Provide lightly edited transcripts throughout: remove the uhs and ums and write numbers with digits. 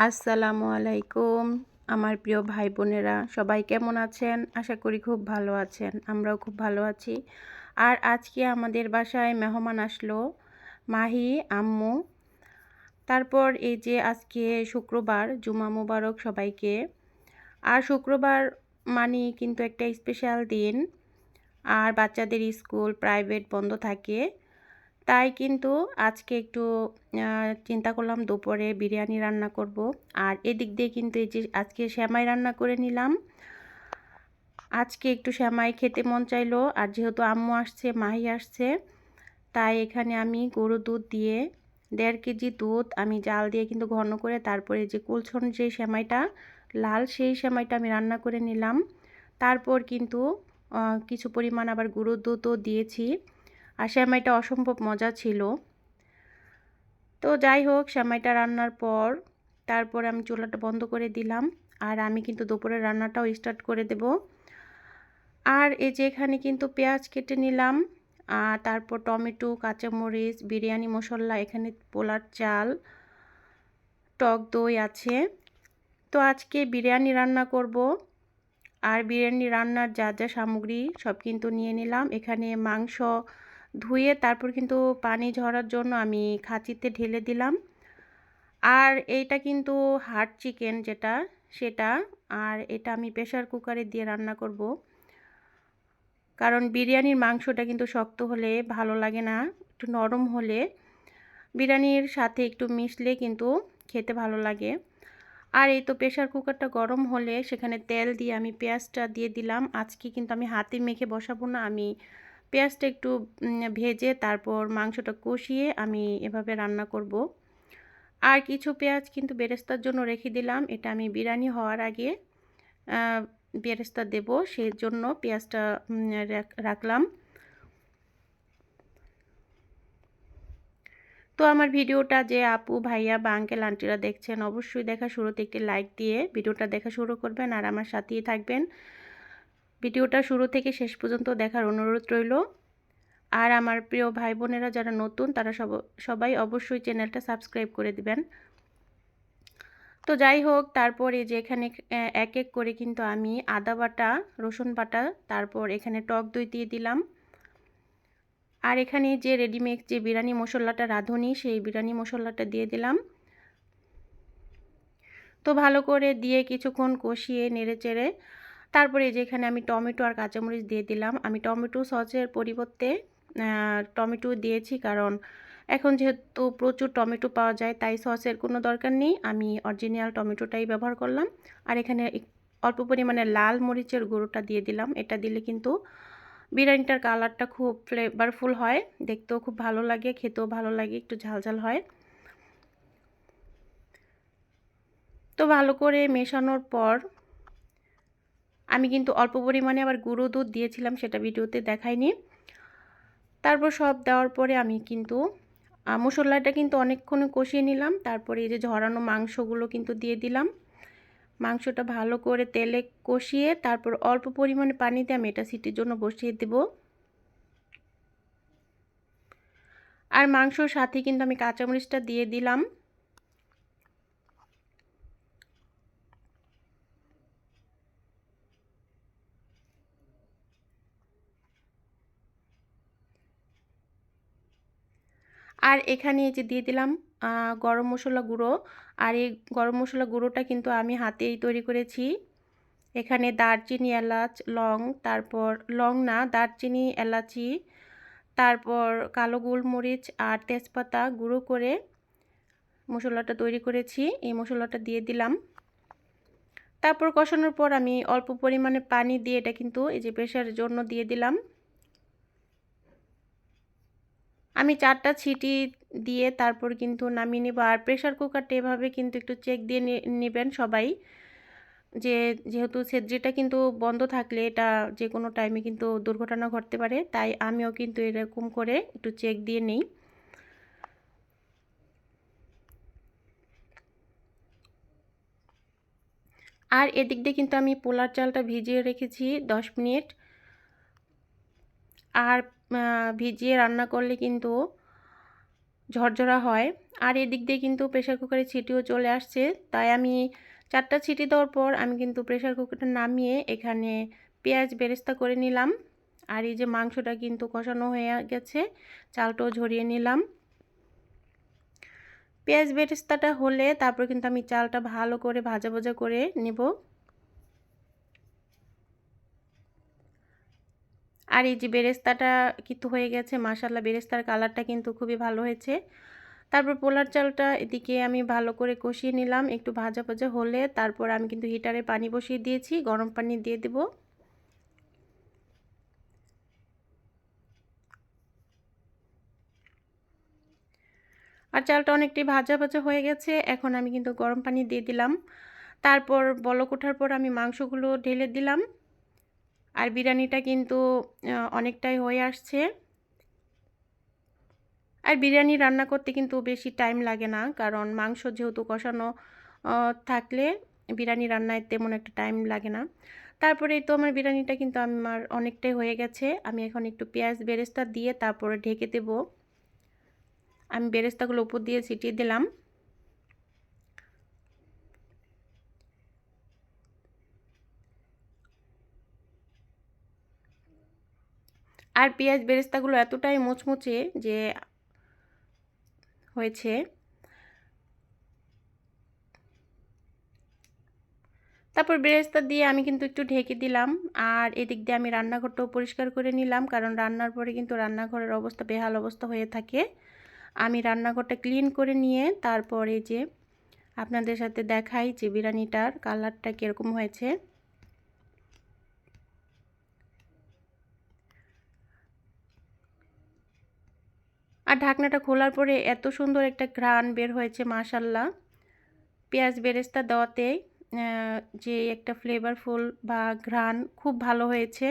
আসসালামু আলাইকুম আমার প্রিয় ভাই বোনেরা সবাই কেমন আছেন? আশা করি খুব ভালো আছেন। আমরাও খুব ভালো আছি। আর আজকে আমাদের বাসায় মেহমান আসলো, মাহি, আম্মু। তারপর এই যে আজকে শুক্রবার, জুমা মুবারক সবাইকে। আর শুক্রবার মানেই কিন্তু একটা স্পেশাল দিন। আর বাচ্চাদের স্কুল প্রাইভেট বন্ধ থাকে। তাই কিন্তু আজকে একটু চিন্তা করলাম দুপুরে বিরিয়ানি রান্না করব। আর এদিক দিয়ে কিন্তু এই যে আজকে সেমাই রান্না করে নিলাম। আজকে একটু সেমাই খেতে মন চাইলো, আর যেহেতু আম্মু আসছে, মাহি আসছে, তাই এখানে আমি গরুর দুধ দিয়ে 1.5 কেজি দুধ আমি জাল দিয়ে কিন্তু ঘন করে তারপরে যে কুলছন যে সেমাইটা লাল, সেই সেমাইটা আমি রান্না করে নিলাম। তারপর কিন্তু কিছু পরিমাণ আবার গরুর দুধও দিয়েছি। আর সেমাইটা অসম্ভব মজা ছিল। তো যাই হোক, সেমাইটা রান্নার পর তারপর আমি চুলাটা বন্ধ করে দিলাম। আর আমি কিন্তু দুপুরের রান্নাটাও স্টার্ট করে দেব। আর এই যে এখানে কিন্তু পেঁয়াজ কেটে নিলাম, আর তারপর টমেটো, কাঁচামরিচ, বিরিয়ানি মশলা, এখানে পোলার চাল, টক দই আছে। তো আজকে বিরিয়ানি রান্না করব। আর বিরিয়ানি রান্নার যা যা সামগ্রী সব কিন্তু নিয়ে নিলাম। এখানে মাংস ধুয়ে তারপর কিন্তু পানি ঝরার জন্য আমি খাঁচিতে ঢেলে দিলাম। আর এইটা কিন্তু হার্ড চিকেন যেটা, সেটা। আর এটা আমি প্রেসার কুকারে দিয়ে রান্না করব, কারণ বিরিয়ানির মাংসটা কিন্তু শক্ত হলে ভালো লাগে না, একটু নরম হলে বিরিয়ানির সাথে একটু মিশলে কিন্তু খেতে ভালো লাগে। আর এই তো প্রেসার কুকারটা গরম হলে সেখানে তেল দিয়ে আমি পেঁয়াজটা দিয়ে দিলাম। আজকে কিন্তু আমি হাতে মেখে বসাবো না, আমি পেঁয়াজটা একটু ভেজে তারপর মাংসটা কষিয়ে আমি এভাবে রান্না করব। আর কিছু পেঁয়াজ কিন্তু বেরেস্তার জন্য রেখে দিলাম, এটা আমি বিরিয়ানি হওয়ার আগে বেরেস্তা দেব, সেই জন্য পেঁয়াজটা রাখলাম। তো আমার ভিডিওটা যে আপু, ভাইয়া বা আঙ্কেল আন্টিরা দেখছেন, অবশ্যই দেখা শুরুতে একটি লাইক দিয়ে ভিডিওটা দেখা শুরু করবেন আর আমার সাথেই থাকবেন। ভিডিওটা শুরু থেকে শেষ পর্যন্ত দেখার অনুরোধ রইল। আর আমার প্রিয় ভাই বোনেরা যারা নতুন, তারা সবাই অবশ্যই চ্যানেলটা সাবস্ক্রাইব করে দিবেন। তো যাই হোক, তারপরে যে এখানে এক এক করে কিন্তু আমি আদা বাটা, রসুন বাটা, তারপর এখানে টক দই দিয়ে দিলাম। আর এখানে যে রেডিমেড যে বিরিয়ানি মশলাটা রাঁধুনি, সেই বিরিয়ানি মশলাটা দিয়ে দিলাম। তো ভালো করে দিয়ে কিছুক্ষণ কষিয়ে নেড়েচেড়ে তারপরে যেখানে আমি টমেটো আর কাঁচামরিচ দিয়ে দিলাম। আমি টমেটো সসের পরিবর্তে টমেটো দিয়েছি, কারণ এখন যেহেতু প্রচুর টমেটো পাওয়া যায়, তাই সসের কোনো দরকার নেই, আমি অরিজিনাল টমেটোটাই ব্যবহার করলাম। আর এখানে অল্প পরিমাণে লাল মরিচের গুঁড়োটা দিয়ে দিলাম। এটা দিলে কিন্তু বিরিয়ানিটার কালারটা খুব ফ্লেভারফুল হয়, দেখতেও খুব ভালো লাগে, খেতেও ভালো লাগে, একটু ঝালঝাল হয়। তো ভালো করে মেশানোর পর আমি কিন্তু অল্প পরিমাণে আবার গুঁড়ো দুধ দিয়েছিলাম, সেটা ভিডিওতে দেখাইনি। তারপর সব দেওয়ার পরে আমি কিন্তু মশলাটা কিন্তু অনেকক্ষণ কষিয়ে নিলাম। তারপরে এই যে ঝরানো মাংসগুলো কিন্তু দিয়ে দিলাম। মাংসটা ভালো করে তেলে কষিয়ে তারপর অল্প পরিমাণে পানি দিয়ে আমি এটা সিটির জন্য বসিয়ে দেব। আর মাংসর সাথে কিন্তু আমি কাঁচামরিচটা দিয়ে দিলাম। আর এখানে এই যে দিয়ে দিলাম গরম মশলা গুঁড়ো। আর এই গরম মশলা গুঁড়োটা কিন্তু আমি হাতেই তৈরি করেছি। এখানে দারচিনি, এলাচ, লং, তারপর লং না, দারচিনি, এলাচি, তারপর কালো গোলমরিচ আর তেজপাতা গুঁড়ো করে মশলাটা তৈরি করেছি। এই মশলাটা দিয়ে দিলাম। তারপর কষানোর পর আমি অল্প পরিমাণে পানি দিয়ে এটা কিন্তু এই যে প্রেসারের জন্য দিয়ে দিলাম। আমি 4টা সিটি দিয়ে তারপর কিন্তু নামিয়ে নেব। আর প্রেসার কুকারটা এভাবে কিন্তু একটু চেক দিয়ে নেবেন সবাই, যেহেতু ছেদ্রিটা কিন্তু বন্ধ থাকলে এটা যে কোনো টাইমে কিন্তু দুর্ঘটনা ঘটতে পারে, তাই আমিও কিন্তু এরকম করে একটু চেক দিয়ে নেই। আর এদিক দিয়ে কিন্তু আমি পোলার চালটা ভিজিয়ে রেখেছি 10 মিনিট। আর ভিজিয়ে রান্না করলে কিন্তু ঝরঝরা হয়। আর এদিক দিয়ে কিন্তু প্রেসার কুকারের ছিটিও চলে আসছে, তাই আমি 4টা ছিটি দেওয়ার পর আমি কিন্তু প্রেসার কুকারটা নামিয়ে এখানে পেঁয়াজ বেরেস্তা করে নিলাম। আর এই যে মাংসটা কিন্তু কষানো হয়ে গেছে, চালটাও ঝরিয়ে নিলাম। পেঁয়াজ বেরেস্তাটা হলে তারপর কিন্তু আমি চালটা ভালো করে ভাজা ভাজা করে নেব। আর এই যে বেরেস্তাটা কিন্তু হয়ে গেছে, মাশাআল্লাহ বেরেস্তার কালারটা কিন্তু খুবই ভালো হয়েছে। তারপর পোলার চালটা এদিকে আমি ভালো করে কষিয়ে নিলাম, একটু ভাজা ভাজা হলে তারপর আমি কিন্তু হিটারে পানি বসিয়ে দিয়েছি, গরম পানি দিয়ে দেব। আর চালটা অনেকটাই ভাজা ভাজা হয়ে গেছে, এখন আমি কিন্তু গরম পানি দিয়ে দিলাম। তারপর বলক ওঠার পর আমি মাংসগুলো ঢেলে দিলাম। আর বিরিয়ানিটা কিন্তু অনেকটাই হয়ে আসছে। আর বিরিয়ানি রান্না করতে কিন্তু বেশি টাইম লাগে না, কারণ মাংস যেহেতু কষানো থাকলে বিরিয়ানি রান্নায় তেমন একটা টাইম লাগে না। তারপরে এই তো আমার বিরিয়ানিটা কিন্তু আমার অনেকটাই হয়ে গেছে। আমি এখন একটু পেঁয়াজ বেরেস্তা দিয়ে তারপরে ঢেকে দেব। আমি বেরেস্তাগুলো উপর দিয়ে ছিটিয়ে দিলাম। আর পেঁয়াজ বেরেস্তাগুলো এতটাই মুচমুচে যে হয়েছে। তারপর বেরেস্তা দিয়ে আমি কিন্তু একটু ঢেকে দিলাম। আর এদিক দিয়ে আমি রান্নাঘরটাও পরিষ্কার করে নিলাম, কারণ রান্নার পরে কিন্তু রান্নাঘরের অবস্থা বেহাল অবস্থা হয়ে থাকে। আমি রান্নাঘরটা ক্লিন করে নিয়ে তারপরে যে আপনাদের সাথে দেখাই যে বিরিয়ানিটার কালারটা কীরকম হয়েছে। আর ঢাকনাটা খোলার পরে এত সুন্দর একটা ঘ্রাণ বের হয়েছে মাশাআল্লাহ। পেঁয়াজ বেরেস্তা দেওয়াতে যে একটা ফ্লেভারফুল বা ঘ্রাণ খুব ভালো হয়েছে।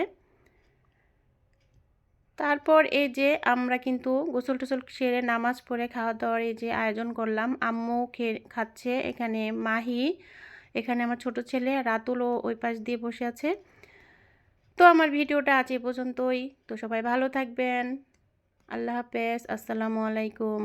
তারপর এই যে আমরা কিন্তু গোসল টোসল সেরে নামাজ পড়ে খাওয়া দাওয়ার এই যে আয়োজন করলাম। আম্মু খাচ্ছে, এখানে মাহি, এখানে আমার ছোট ছেলে রাতুলও ওই পাশ দিয়ে বসে আছে। তো আমার ভিডিওটা আজ এ পর্যন্তই। তো সবাই ভালো থাকবেন। আল্লাহ হাফেজ। আসসালামু আলাইকুম।